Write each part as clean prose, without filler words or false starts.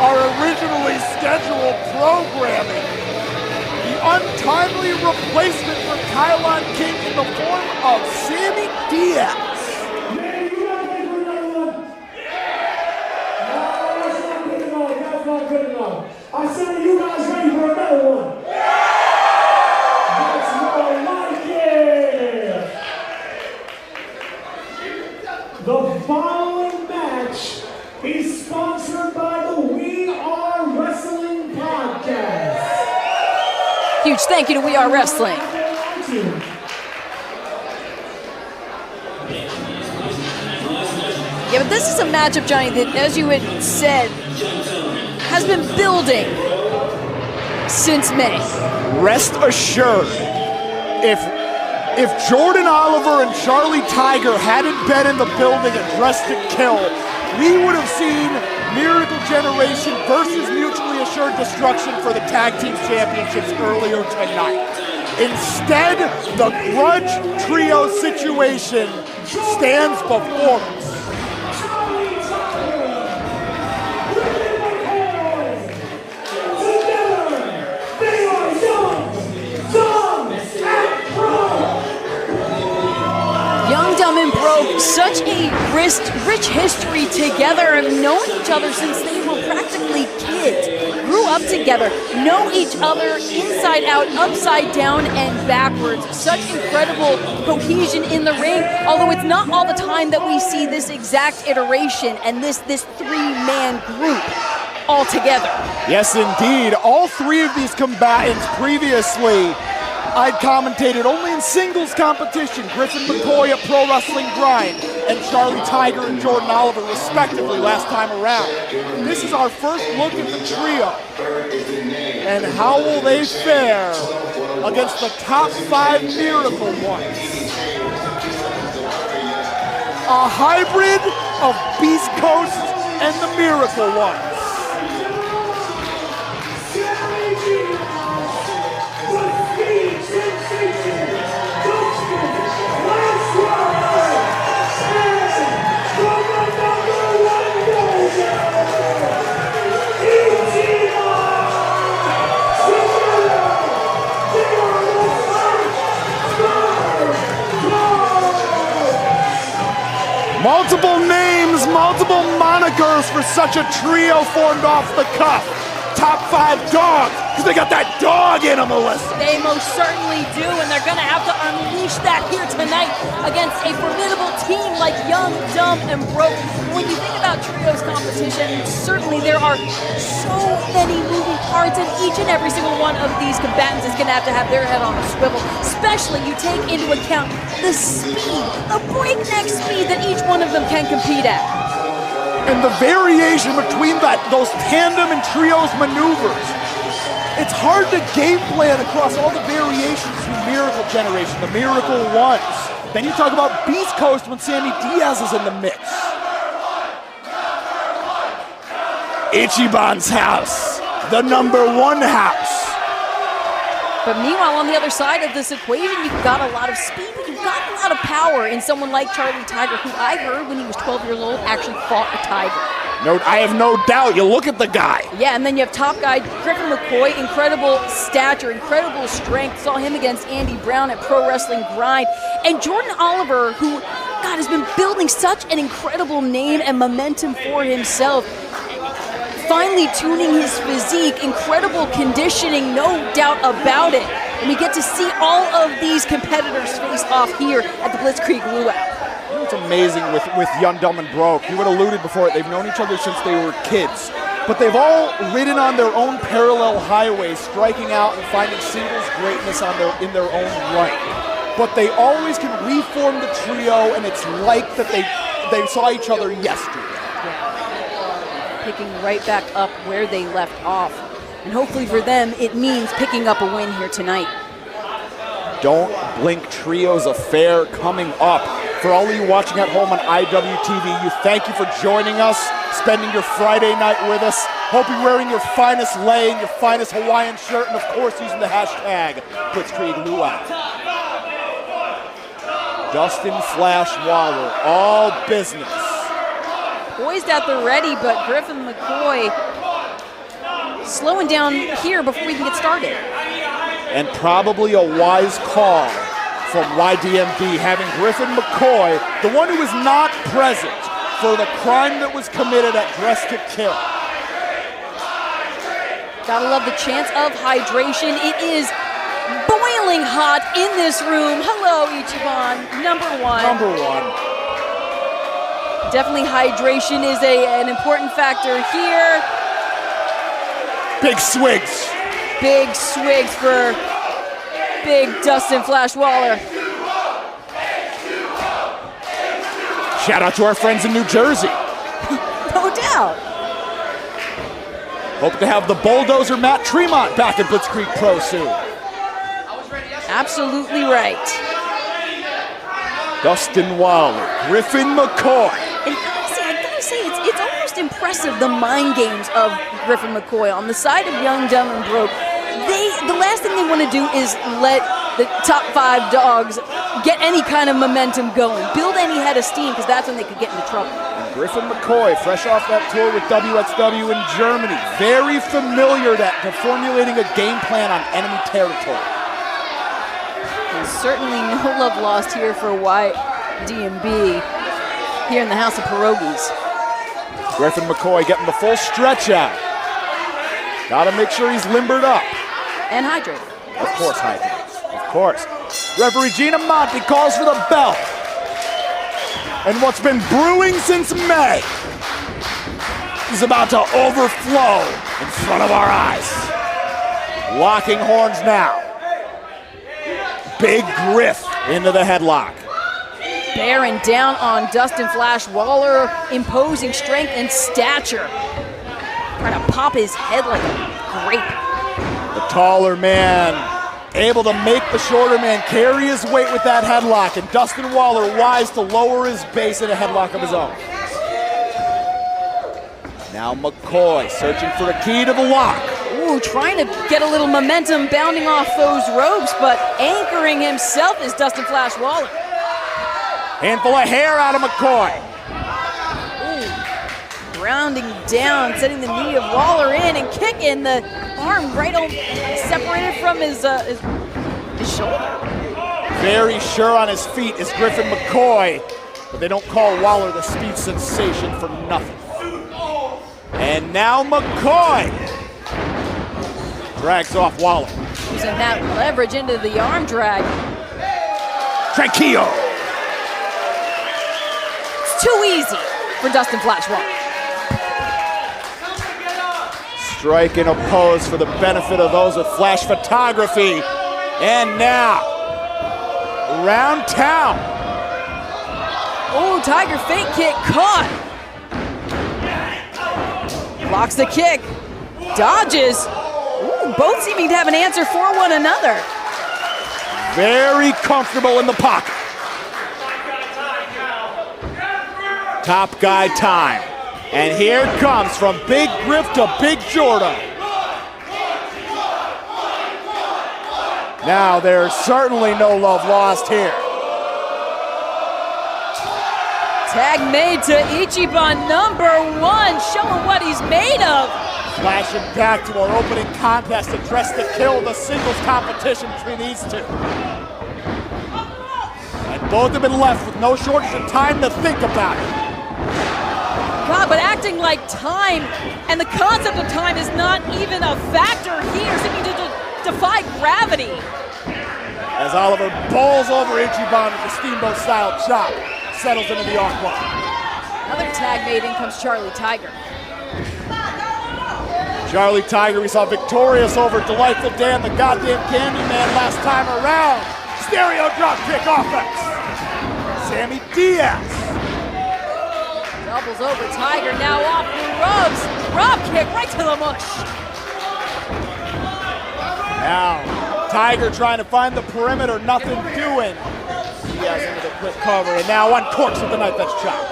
our originally scheduled programming. The untimely replacement for Kylon King in the form of Sammy Diaz. I said, are you guys ready for another one? That's more like it! The following match is sponsored by the We Are Wrestling podcast. Huge thank you to We Are Wrestling. Yeah, but this is a matchup, Johnny, that, as you had said, has been building since May. Rest assured, if Jordan Oliver and Charlie Tiger hadn't been in the building at Dressed to Kill, we would have seen Miracle Generation versus Mutually Assured Destruction for the Tag Team Championships earlier tonight. Instead, the Grudge Trio situation stands before us. Young, Dumb, and Broke, such a rich history together, have known each other since they were practically kids. Grew up together, know each other inside out, upside down, and backwards. Such incredible cohesion in the ring, although it's not all the time that we see this exact iteration and this three-man group all together. Yes, indeed. All three of these combatants previously I'd commentated only in singles competition, Griffin, McCoy at Pro Wrestling Grind, and Charlie Tiger and Jordan Oliver, respectively, last time around. This is our first look at the trio. And how will they fare against the top 5 Miracle ones? A hybrid of Beast Coast and the Miracle ones. Multiple names, multiple monikers for such a trio formed off the cuff. Top 5 dogs, because they got that dog in them, Melissa. They most certainly do, and they're going to have to unleash that here tonight against a formidable team like Young, Dumb, and Broke. When you think about trios competition, certainly there are so many moving parts, and each and every single one of these combatants is going to have their head on a swivel. Especially you take into account the speed, the breakneck speed that each one of them can compete at. And the variation between those tandem and trios maneuvers. It's hard to game plan across all the variations from Miracle Generation, the Miracle Ones. Then you talk about Beast Coast when Sammy Diaz is in the mix. Ichiban's house, the #1 house. But meanwhile, on the other side of this equation, you've got a lot of speed, but you've got a lot of power in someone like Charlie Tiger, who I heard when he was 12 years old actually fought a tiger. No, I have no doubt. You look at the guy. Yeah, and then you have top guy Griffin McCoy, incredible stature, incredible strength. Saw him against Andy Brown at Pro Wrestling Grind. And Jordan Oliver, who, God, has been building such an incredible name and momentum for himself. Finally tuning his physique, incredible conditioning, no doubt about it. And we get to see all of these competitors face off here at the Blitzkrieg Luau. You know what's amazing with Young, Dumb, and Broke? You had alluded before, they've known each other since they were kids. But they've all ridden on their own parallel highways, striking out and finding singles greatness in their own right. But they always can reform the trio, and it's like that they saw each other yesterday. Picking right back up where they left off. And hopefully for them, it means picking up a win here tonight. Don't Blink Trios Affair coming up. For all of you watching at home on IWTV, thank you for joining us, spending your Friday night with us. Hope you're wearing your finest lei and your finest Hawaiian shirt, and of course using the hashtag Blitzkrieg Luau. Dustin Flash Waller, all business. Poised at the ready, but Griffin McCoy slowing down here before we can get started. And probably a wise call from YDNB, having Griffin McCoy, the one who was not present for the crime that was committed at Dress to Kill. Gotta love the chance of hydration. It is boiling hot in this room. Hello, Ichiban, number one. Number one. Definitely hydration is an important factor here. Big swigs. Big swigs for big Dustin Flash Waller. Shout out to our friends in New Jersey. No doubt. Hope to have the bulldozer Matt Tremont back in Blitzkrieg Pro soon. Absolutely right. Dustin Waller, Griffin McCoy. And I gotta say, it's almost impressive, the mind games of Griffin McCoy on the side of Young, Dumb, and Broke. The last thing they want to do is let the top 5 dogs get any kind of momentum going, build any head of steam, because that's when they could get into trouble. And Griffin McCoy, fresh off that tour with WXW in Germany, very familiar to formulating a game plan on enemy territory. There's certainly no love lost here for YDNB here in the House of Pierogies. Griffin McCoy getting the full stretch out. Gotta make sure he's limbered up. And hydrated. Of course, hydrated. Of course. Referee Gina Monty calls for the bell. And what's been brewing since May is about to overflow in front of our eyes. Locking horns now. Big Griff into the headlock. Bearing down on Dustin Flash Waller, imposing strength and stature. Trying to pop his head like a grape. The taller man able to make the shorter man carry his weight with that headlock, and Dustin Waller wise to lower his base in a headlock of his own. Now McCoy searching for the key to the lock. Ooh, trying to get a little momentum bounding off those ropes, but anchoring himself is Dustin Flash Waller. Handful of hair out of McCoy. Ooh, grounding down, setting the knee of Waller in and kicking the arm right separated from his shoulder. Very sure on his feet is Griffin McCoy, but they don't call Waller the speed sensation for nothing. And now McCoy drags off Waller. Using that leverage into the arm drag. Tranquillo. It's too easy for Dustin Flash Waller. Strike and oppose for the benefit of those with flash photography. And now, around town. Oh, Tiger fake kick caught. Blocks the kick. Dodges. Ooh, both seeming to have an answer for one another. Very comfortable in the pocket. Top guy time. And here it comes from Big Griff to Big Jordan. Now there's certainly no love lost here. Tag made to Ichiban, #1, showing what he's made of. Flashing back to our opening contest to Dress to Kill, the singles competition between these two. And both have been left with no shortage of time to think about it. God, but acting like time and the concept of time is not even a factor here, seeming to defy gravity. As Oliver bowls over Ichiban with the steamboat-style chop, settles into the arm block. Another tag made, in comes Charlie Tiger. Charlie Tiger, we saw victorious over Delightful Dan, the goddamn Candyman last time around. Stereo drop kick offense. Sammy Diaz. Doubles over Tiger, now off the ropes. Drop kick right to the mush. Now, Tiger trying to find the perimeter, nothing doing. Diaz into the quick cover, and now uncorks with the knife edge chop.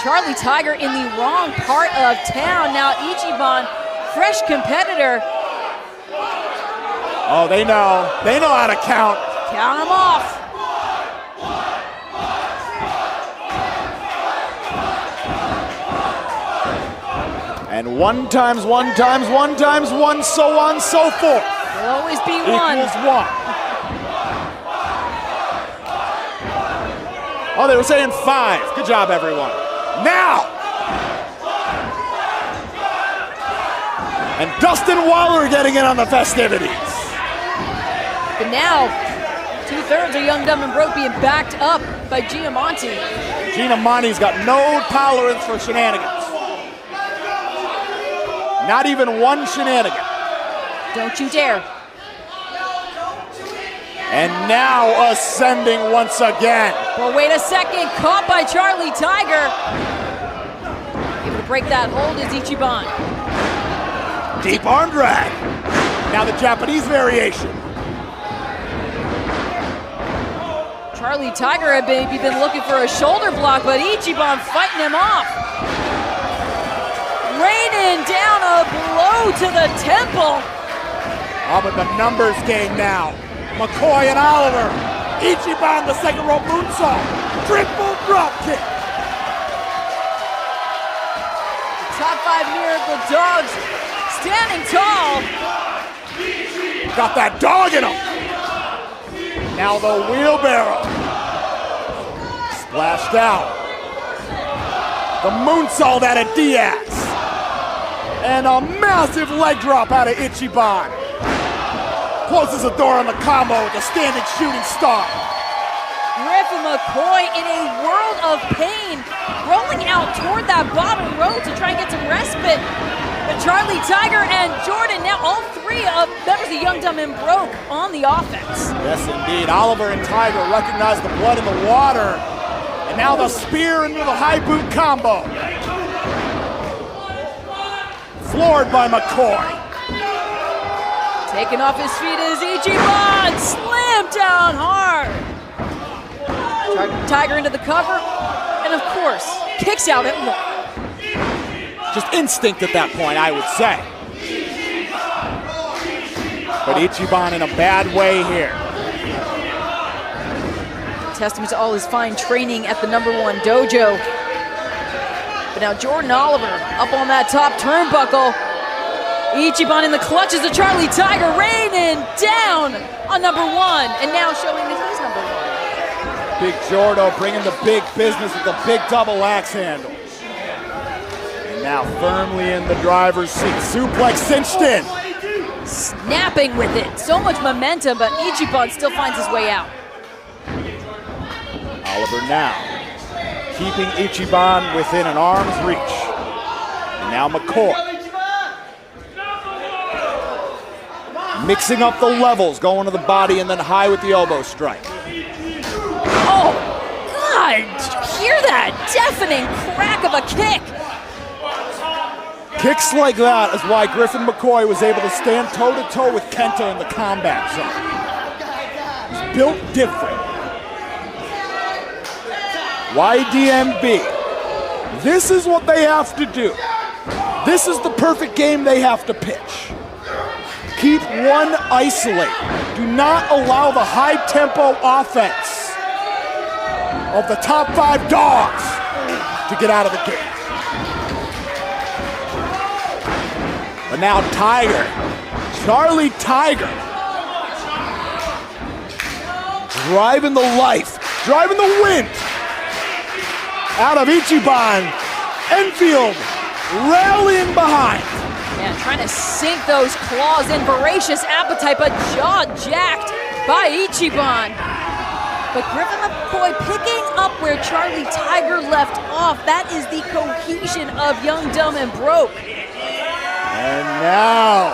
Charlie Tiger in the wrong part of town. Now Ichiban, fresh competitor. Oh, they know how to count. Count him off. And 1 times 1 times 1 times 1, so on, so forth. Will always be 1. Equals 1. Oh, they were saying 5. Good job, everyone. Now! And Dustin Waller getting in on the festivities. But now, 2/3 of Young, Dumb, and Broke being backed up by Giamonti. Giamonti's got no tolerance for shenanigans. Not even one shenanigan. Don't you dare. And now ascending once again. But wait a second, caught by Charlie Tiger. Able to break that hold is Ichiban. Deep arm drag. Now the Japanese variation. Charlie Tiger had maybe been looking for a shoulder block, but Ichiban fighting him off. Raining down a blow to the temple. Oh, but the numbers game now. McCoy and Oliver. Ichiban, the second rope moonsault. Triple drop kick. The top 5 Miracle Dogs standing tall. Got that dog in him. Now the wheelbarrow. Splashed out. The moonsault out of Diaz. And a massive leg drop out of Ichiban. Closes the door on the combo with a standing shooting star. Griffin McCoy in a world of pain, rolling out toward that bottom row to try and get some respite. But Charlie Tiger and Jordan, now all 3 of members of Young, Dumb, and Broke on the offense. Yes, indeed. Oliver and Tiger recognize the blood in the water. And now the spear into the high boot combo. Floored by McCoy. Taking off his feet is Ichiban, slammed down hard. Tiger into the cover, and of course, kicks out at 1. Just instinct at that point, I would say. But Ichiban in a bad way here. Testament to all his fine training at the #1 dojo. But now Jordan Oliver up on that top turnbuckle. Ichiban in the clutches of Charlie Tiger, raining down on #1, and now showing that he's #1. Big Jordo bringing the big business with the big double axe handle. And now firmly in the driver's seat. Suplex cinched in. Snapping with it. So much momentum, but Ichiban still finds his way out. Oliver now keeping Ichiban within an arm's reach. And now McCoy. Mixing up the levels, going to the body and then high with the elbow strike. Oh, God, did you hear that? Deafening crack of a kick. Kicks like that is why Griffin McCoy was able to stand toe-to-toe with Kenta in the combat zone. He's built different. YDNB, this is what they have to do. This is the perfect game they have to pitch. Keep one isolated. Do not allow the high-tempo offense of the top 5 dogs to get out of the game. But now Tiger, Charlie Tiger, driving the life, driving the wind out of Ichiban. Enfield rallying behind. Yeah, trying to sink those claws in, voracious appetite, but jaw jacked by Ichiban. But Griffin McCoy picking up where Charlie Tiger left off. That is the cohesion of Young, Dumb, and Broke. And now,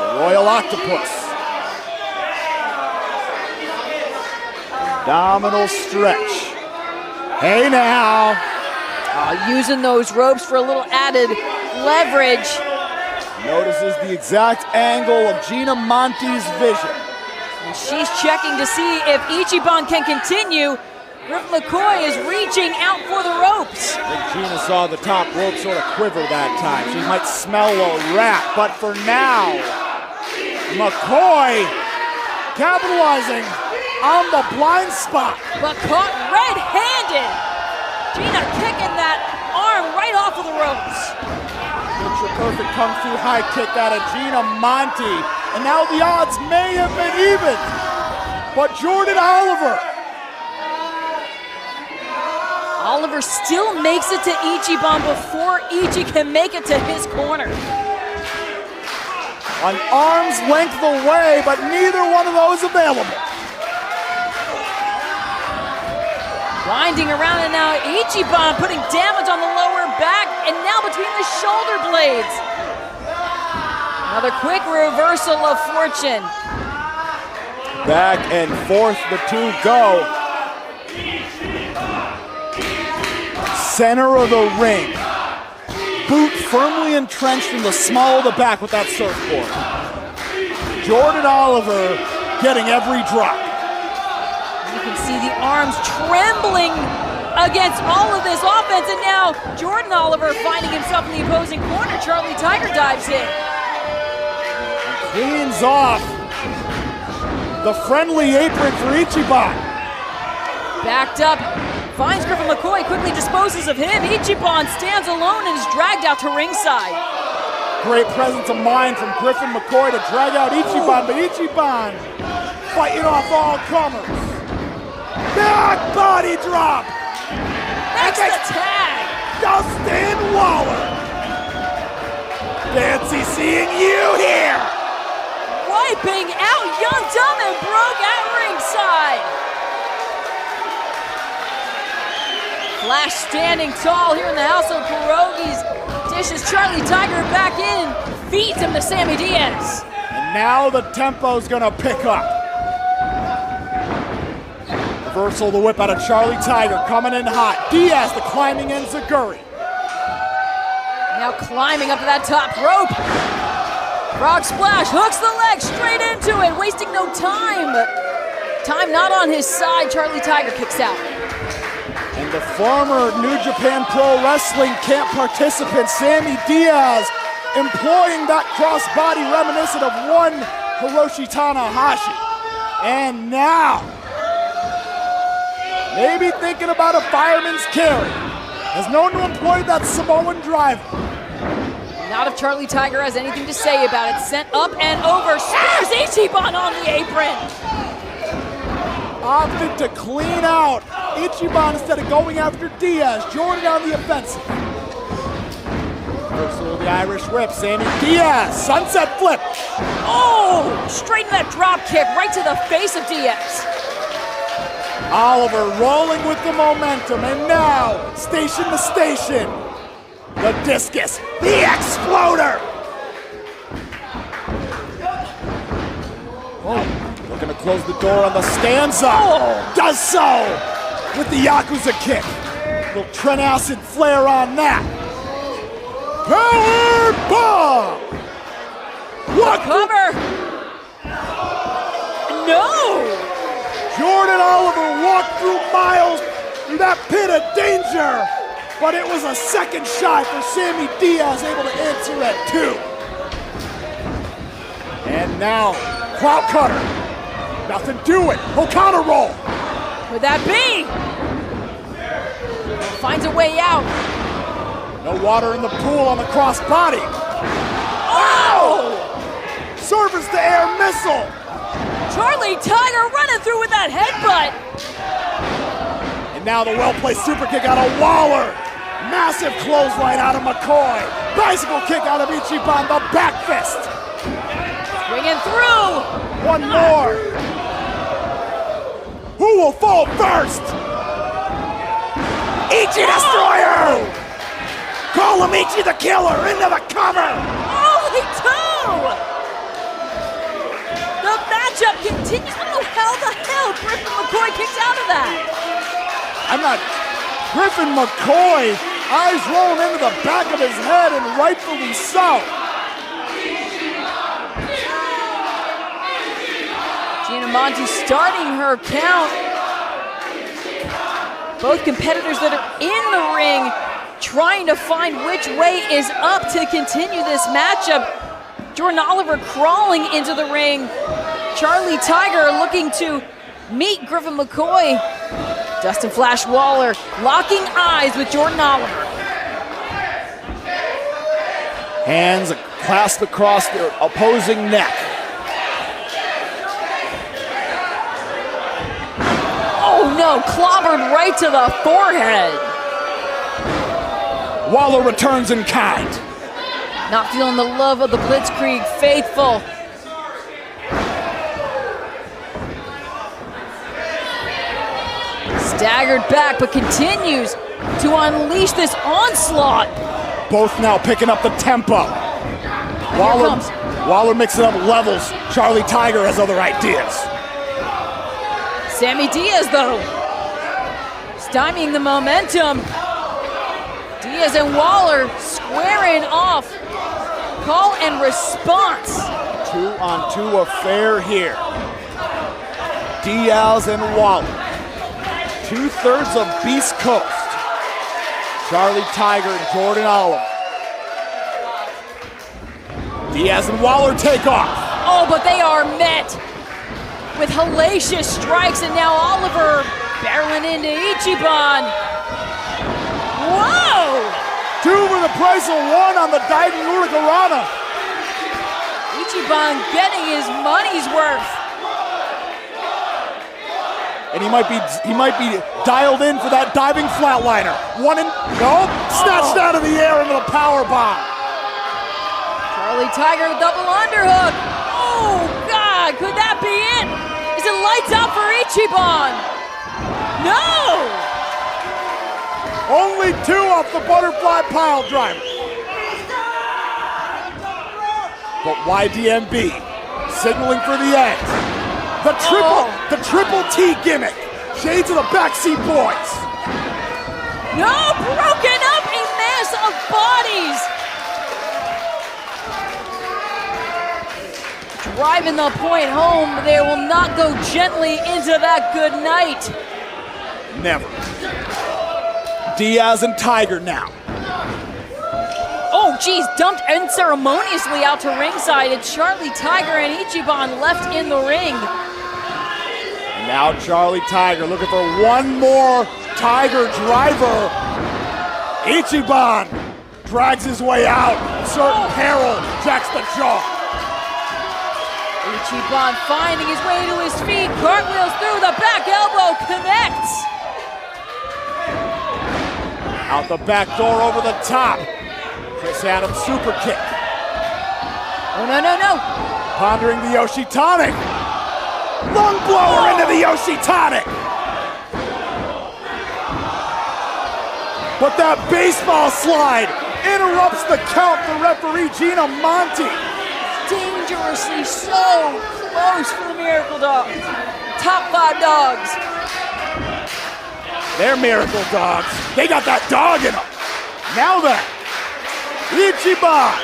the Royal Octopus. Abdominal stretch. Hey now. Using those ropes for a little added leverage. Notices the exact angle of Giamonti's vision. And she's checking to see if Ichiban can continue. Griffin McCoy is reaching out for the ropes. I think Gina saw the top rope sort of quiver that time. She might smell a rat, but for now, McCoy capitalizing on the blind spot. But caught red-handed. Gina kicking that arm right off of the ropes. Perfect kung fu high kick out of Gina Monty. And now the odds may have been even. But Jordan Oliver still makes it to Ichiban before Ichi can make it to his corner. an arm's length away, but neither one of those available. Winding around, and now Ichiban putting damage on the lower back and now between the shoulder blades. Another quick reversal of fortune. Back and forth the two go. Center of the ring. Boot firmly entrenched in the small of the back with that surfboard. Jordan Oliver getting every drop. You can see the arms trembling against all of this offense, and now Jordan Oliver finding himself in the opposing corner. Charlie Tiger dives in. Cleans off the friendly apron for Ichiban. Backed up, finds Griffin McCoy, quickly disposes of him. Ichiban stands alone and is dragged out to ringside. Great presence of mind from Griffin McCoy to drag out Ichiban, but Ichiban fighting off all comers. Back body drop. Makes the tag. Dustin Waller. Fancy seeing you here. Wiping out Young Dumb and Broke at ringside. Flash standing tall here in the House of Pierogies. Dishes Charlie Tiger back in. Feeds him to Sammy Diaz. And now the tempo's gonna pick up. Reversal of the whip out of Charlie Tiger, coming in hot. Diaz, the climbing enziguri. Now climbing up to that top rope. Frog splash, hooks the leg straight into it, wasting no time. Time not on his side, Charlie Tiger kicks out. And the former New Japan Pro Wrestling camp participant, Sammy Diaz, employing that crossbody reminiscent of one Hiroshi Tanahashi. And now, maybe thinking about a fireman's carry. Has known to employ that Samoan driver. Not if Charlie Tiger has anything to say about it. Sent up and over, spears Ichiban on the apron. Opted to clean out Ichiban instead of going after Diaz. Jordan on the offensive. Reversal of the Irish whip, Sammy Diaz, sunset flip. Oh, straight in that drop kick, right to the face of Diaz. Oliver rolling with the momentum, and now, station to station. The discus, the exploder. Oh, looking to close the door on the stanza. Oh. Does so with the Yakuza kick. Little Trent Acid flare on that. Power bomb. What? Cover. No. Jordan Oliver walked through miles through that pit of danger, but it was a second shy for Sammy Diaz, able to answer at 2. And now, crowd cutter. Nothing to it. Okada roll. Could that be? Finds a way out. No water in the pool on the crossbody. Oh! Surface to air missile. Charlie Tiger running through with that headbutt. And now the well-placed super kick out of Waller. Massive clothesline out of McCoy. Bicycle kick out of Ichiban, the back fist. Swinging through. One more. Who will fall first? Ichi Destroyer! Call him Ichi the Killer into the cover. Only 2. The matchup continues. How the hell Griffin McCoy kicks out of that? Griffin McCoy, eyes rolling into the back of his head, and rightfully so. Gina Monty starting her count. Both competitors that are in the ring trying to find which way is up to continue this matchup. Jordan Oliver crawling into the ring. Charlie Tiger looking to meet Griffin McCoy. Dustin Flash Waller locking eyes with Jordan Oliver. Hands clasped across their opposing neck. Oh no, clobbered right to the forehead. Waller returns in kind. Not feeling the love of the Blitzkrieg faithful. Staggered back, but continues to unleash this onslaught. Both now picking up the tempo. Waller mixing up levels. Charlie Tiger has other ideas. Sammy Diaz, though, stymieing the momentum. Diaz and Waller squaring off. Call and response. 2-on-2 affair here. Diaz and Waller. 2/3 of Beast Coast. Charlie Tiger and Jordan Oliver. Diaz and Waller take off. Oh, but they are met with hellacious strikes, and now Oliver barreling into Ichiban. Whoa! 2 for the price of 1 on the diving Hurricanrana. Ichiban getting his money's worth. And he might be dialed in for that diving flatliner. Nope, snatched out of the air into the power bomb. Charlie Tiger double underhook. Oh God, could that be it? Is it lights out for Ichiban? No! Only 2 off the butterfly pile driver. But YDNB signaling for the end. The triple T gimmick. Shades of the Backseat Boys. No, broken up a mass of bodies. Driving the point home, they will not go gently into that good night. Never. Diaz and Tiger now. Oh, geez, dumped unceremoniously out to ringside. It's Charlie Tiger and Ichiban left in the ring. And now Charlie Tiger looking for one more Tiger driver. Ichiban drags his way out. Certain peril jacks the jaw. Ichiban finding his way to his feet. Cartwheels through the back elbow, connects. Out the back door over the top. Chris Adams super kick. Oh, no. Pondering the Yoshitonic. Lung blower into the Yoshitonic. But that baseball slide interrupts the count for referee Gina Monti. Dangerously so close for the Miracle Dogs. Top 5 dogs. They're Miracle Dogs. They got that dog in them. Now then, Ichiban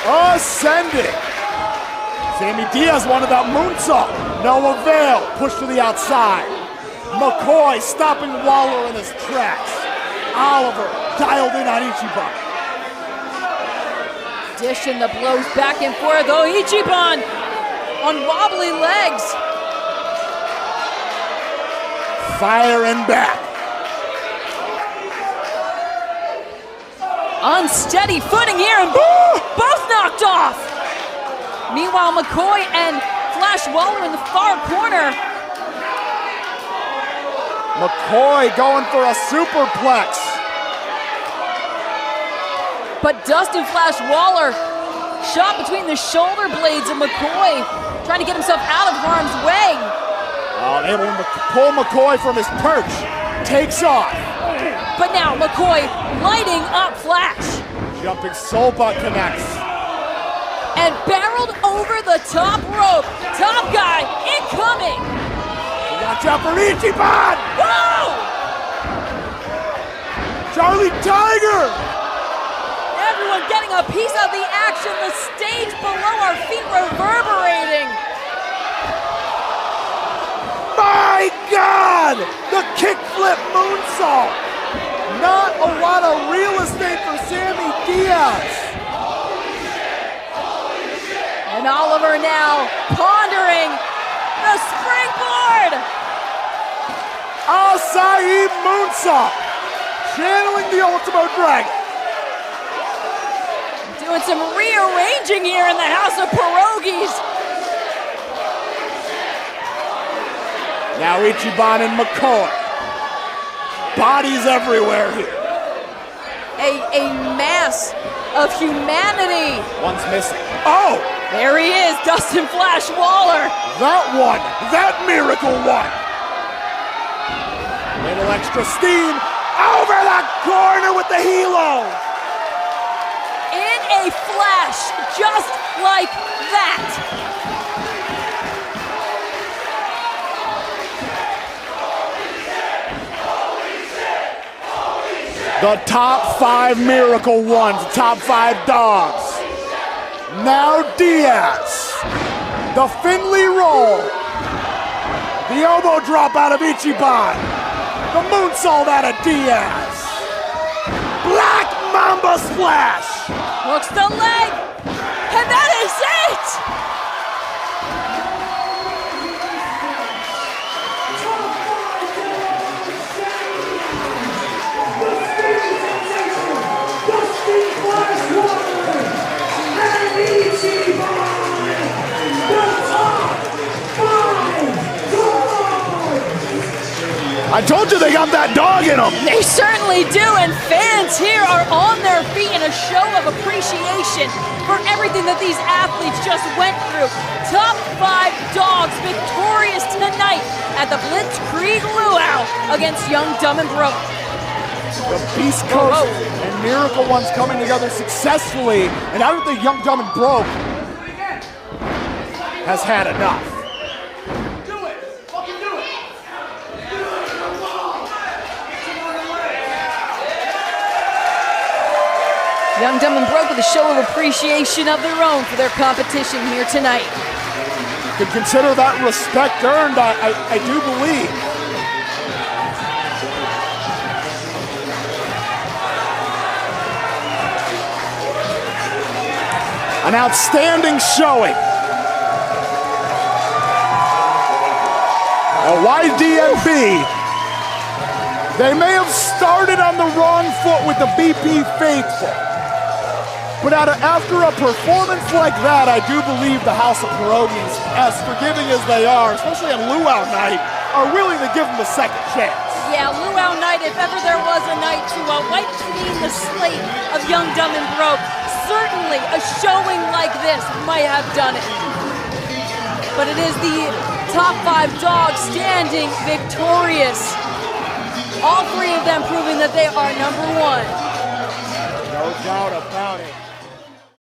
ascending. Sammy Diaz wanted that moonsault. No avail. Push to the outside. McCoy stopping Waller in his tracks. Oliver dialed in on Ichiban. Dishing the blows back and forth, though. Ichiban on wobbly legs. Firing back. Unsteady footing here, and both knocked off. Meanwhile, McCoy and Flash Waller in the far corner. McCoy going for a superplex. But Dustin Flash Waller shot between the shoulder blades of McCoy, trying to get himself out of harm's way. Able to pull McCoy from his perch. Takes off. But now McCoy lighting up Flash. Jumping soul butt connects. And barreled over the top rope. Top guy incoming. Watch out for Ichiban. Whoa! Charlie Tiger. Everyone getting a piece of the action. The stage below our feet reverberating. My God! The kickflip moonsault. Not a lot of real estate for Sammy Diaz. And Oliver now pondering the springboard. Acai moonsault. Channeling the Ultimo Dragon. Doing some rearranging here in the House of Pierogies. Now Ichiban and McCoy. Bodies everywhere here. A mass of humanity. One's missing. Oh! There he is, Dustin Flash Waller. That one, that miracle one. Little extra steam over the corner with the helo. In a flash, just like that. The top 5 miracle ones, the top 5 dogs. Now Diaz, the Finley roll, the elbow drop out of Ichiban, the moonsault out of Diaz, Black Mamba splash. Hooks the leg, and that is it! I told you they got that dog in them. They certainly do, and fans here are on their feet in a show of appreciation for everything that these athletes just went through. Top 5 dogs victorious tonight at the Blitzkrieg Luau against Young, Dumb, and Broke. The Beast Coast and Miracle Ones coming together successfully, and I don't think Young, Dumb, and Broke has had enough. Young, Dumb, and Broke with a show of appreciation of their own for their competition here tonight. You can consider that respect earned, I do believe. An outstanding showing. YDNB, they may have started on the wrong foot with the BP Faithful, but after a performance like that, I do believe the House of Pierogies, as forgiving as they are, especially on Luau night, are willing to give them a second chance. Yeah, Luau night, if ever there was a night to wipe clean the slate of Young, Dumb, and Broke, certainly a showing like this might have done it. But it is the top 5 dogs standing victorious. All 3 of them proving that they are number 1. No doubt about it.